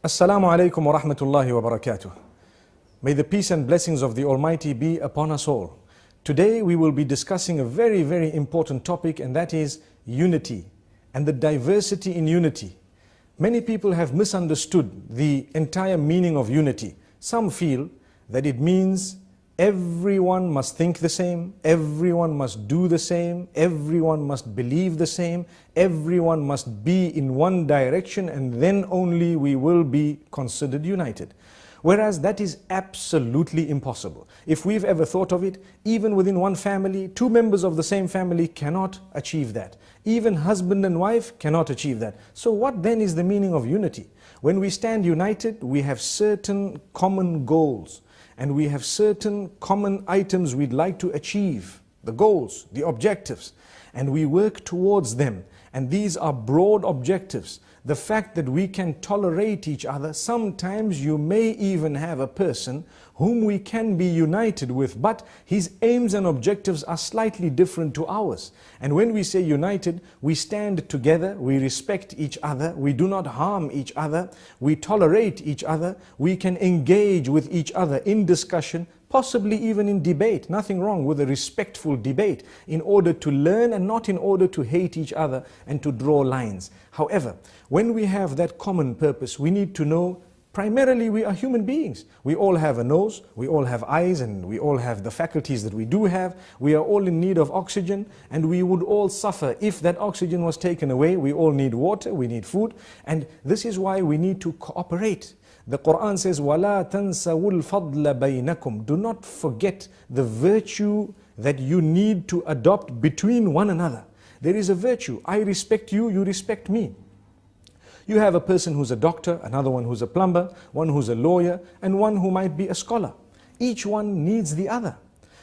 Assalamu alaikum wa rahmatullahi wa barakatuh. May the peace and blessings of the Almighty be upon us all. Today we will be discussing a very, very important topic, and that is unity and the diversity in unity. Many people have misunderstood the entire meaning of unity. Some feel that it means everyone must think the same, everyone must do the same, everyone must believe the same, everyone must be in one direction, and then only we will be considered united. Whereas that is absolutely impossible. If we've ever thought of it, even within one family, two members of the same family cannot achieve that. Even husband and wife cannot achieve that. So what then is the meaning of unity? When we stand united, we have certain common goals, and we have certain common items we'd like to achieve, the goals, the objectives, and we work towards them. And these are broad objectives. The fact that we can tolerate each other, sometimes you may even have a person whom we can be united with, but his aims and objectives are slightly different to ours. And when we say united, we stand together, we respect each other, we do not harm each other, we tolerate each other, we can engage with each other in discussion, possibly even in debate. Nothing wrong with a respectful debate in order to learn and not in order to hate each other and to draw lines. However, when we have that common purpose, we need to know primarily we are human beings. We all have a nose, we all have eyes, and we all have the faculties that we do have. We are all in need of oxygen, and we would all suffer if that oxygen was taken away. We all need water, we need food, and this is why we need to cooperate. The Quran says, وَلَا تَنْسَوُا الْفَضْلَ بَيْنَكُمْ. Do not forget the virtue that you need to adopt between one another. There is a virtue. I respect you, you respect me. You have a person who's a doctor, another one who's a plumber, one who's a lawyer, and one who might be a scholar. Each one needs the other.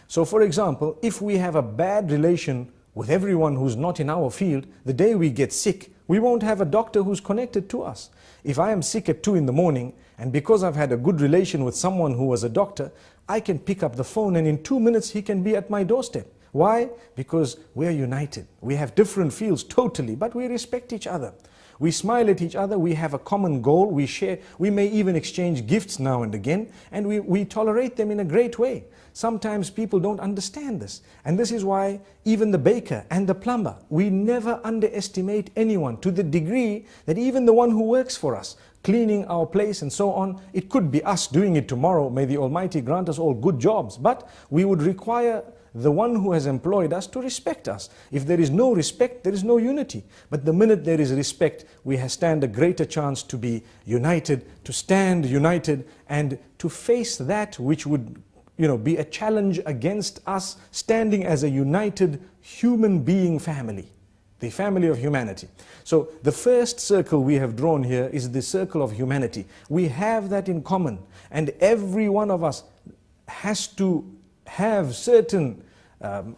So for example, if we have a bad relation with everyone who's not in our field, the day we get sick, we won't have a doctor who's connected to us. If I am sick at 2 in the morning, and because I've had a good relation with someone who was a doctor, I can pick up the phone and in 2 minutes he can be at my doorstep. Why? Because we are united. We have different fields totally, but we respect each other. We smile at each other, we have a common goal, we share, we may even exchange gifts now and again, and we tolerate them in a great way. Sometimes people don't understand this, and this is why even the baker and the plumber, we never underestimate anyone to the degree that even the one who works for us, cleaning our place and so on, it could be us doing it tomorrow. May the Almighty grant us all good jobs, but we would require the one who has employed us to respect us. If there is no respect, there is no unity. But the minute there is respect, we stand a greater chance to be united, to stand united, and to face that which would be a challenge against us, standing as a united human being family, the family of humanity. So the first circle we have drawn here is the circle of humanity. We have that in common, and every one of us has to have certain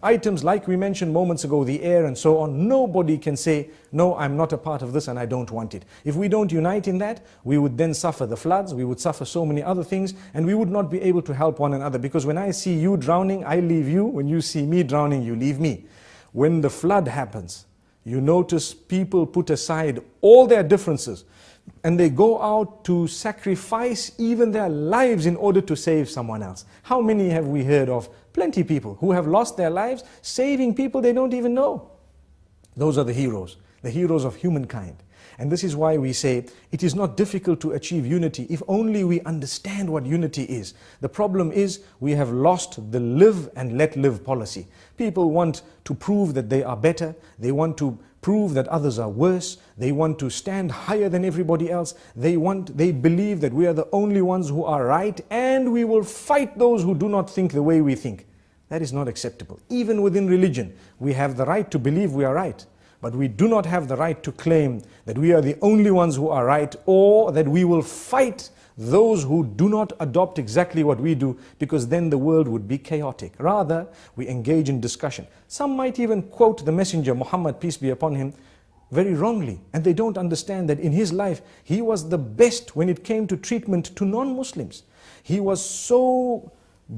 items like we mentioned moments ago, the air and so on. Nobody can say, no, I'm not a part of this and I don't want it. If we don't unite in that, we would then suffer the floods, we would suffer so many other things, and we would not be able to help one another. Because when I see you drowning, I leave you. When you see me drowning, you leave me. When the flood happens, you notice people put aside all their differences and they go out to sacrifice even their lives in order to save someone else. How many have we heard of? Plenty people who have lost their lives saving people they don't even know. Those are the heroes of humankind. And this is why we say it is not difficult to achieve unity if only we understand what unity is. The problem is we have lost the live and let live policy. People want to prove that they are better. They want to prove that others are worse. They want to stand higher than everybody else. They believe that we are the only ones who are right, and we will fight those who do not think the way we think. That is not acceptable. Even within religion, we have the right to believe we are right. But we do not have the right to claim that we are the only ones who are right, or that we will fight those who do not adopt exactly what we do, because then the world would be chaotic. Rather, we engage in discussion. Some might even quote the Messenger, Muhammad, peace be upon him, very wrongly, and they don't understand that in his life, he was the best when it came to treatment to non-Muslims. He was so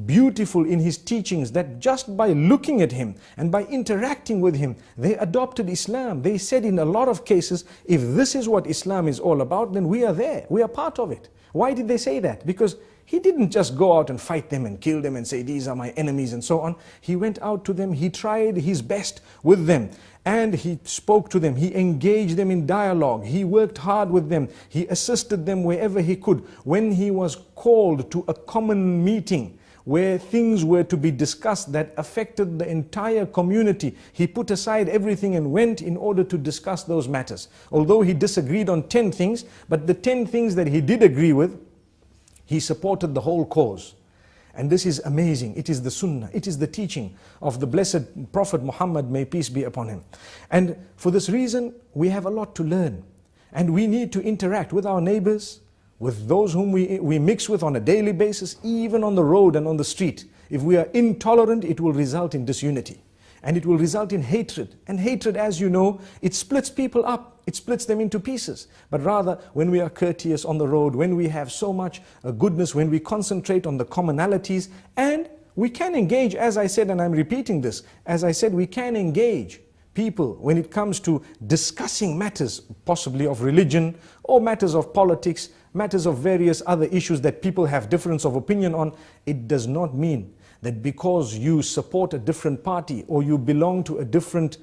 beautiful in his teachings that just by looking at him and by interacting with him, they adopted Islam. They said in a lot of cases, if this is what Islam is all about, then we are there. We are part of it. Why did they say that? Because he didn't just go out and fight them and kill them and say, these are my enemies and so on. He went out to them, he tried his best with them, and he spoke to them, he engaged them in dialogue, he worked hard with them, he assisted them wherever he could. When he was called to a common meeting where things were to be discussed that affected the entire community, he put aside everything and went in order to discuss those matters. Although he disagreed on 10 things, but the 10 things that he did agree with, he supported the whole cause. And this is amazing. It is the sunnah, it is the teaching of the blessed Prophet Muhammad, may peace be upon him. And for this reason, we have a lot to learn. And we need to interact with our neighbors, with those whom we mix with on a daily basis, even on the road and on the street. If we are intolerant, it will result in disunity. And it will result in hatred. And hatred, as you know, it splits people up. It splits them into pieces. But rather, when we are courteous on the road, when we have so much goodness, when we concentrate on the commonalities, and we can engage, as I said, and I'm repeating this, as I said, we can engage people when it comes to discussing matters, possibly of religion, or matters of politics, matters of various other issues that people have difference of opinion on. It does not mean that because you support a different party or you belong to a different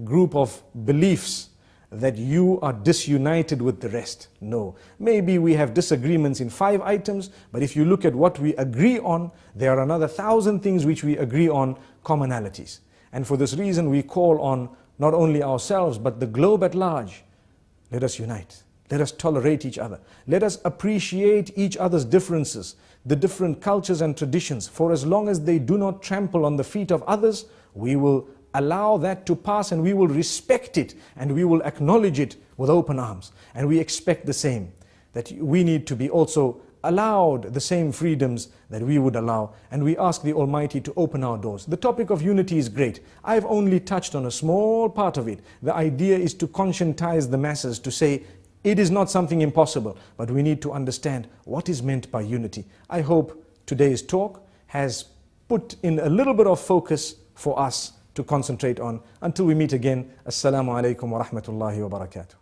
group of beliefs that you are disunited with the rest. No. Maybe we have disagreements in 5 items, but if you look at what we agree on, there are another 1,000 things which we agree on, commonalities. And for this reason we call on not only ourselves but the globe at large. Let us unite. Let us tolerate each other. Let us appreciate each other's differences, the different cultures and traditions. For as long as they do not trample on the feet of others, we will allow that to pass and we will respect it and we will acknowledge it with open arms. And we expect the same, that we need to be also allowed the same freedoms that we would allow, and we ask the Almighty to open our doors. The topic of unity is great. I've only touched on a small part of it. The idea is to conscientize the masses, to say it is not something impossible, but we need to understand what is meant by unity. I hope today's talk has put in a little bit of focus for us to concentrate on. Until we meet again, Assalamu alaikum wa rahmatullahi wa barakatuh.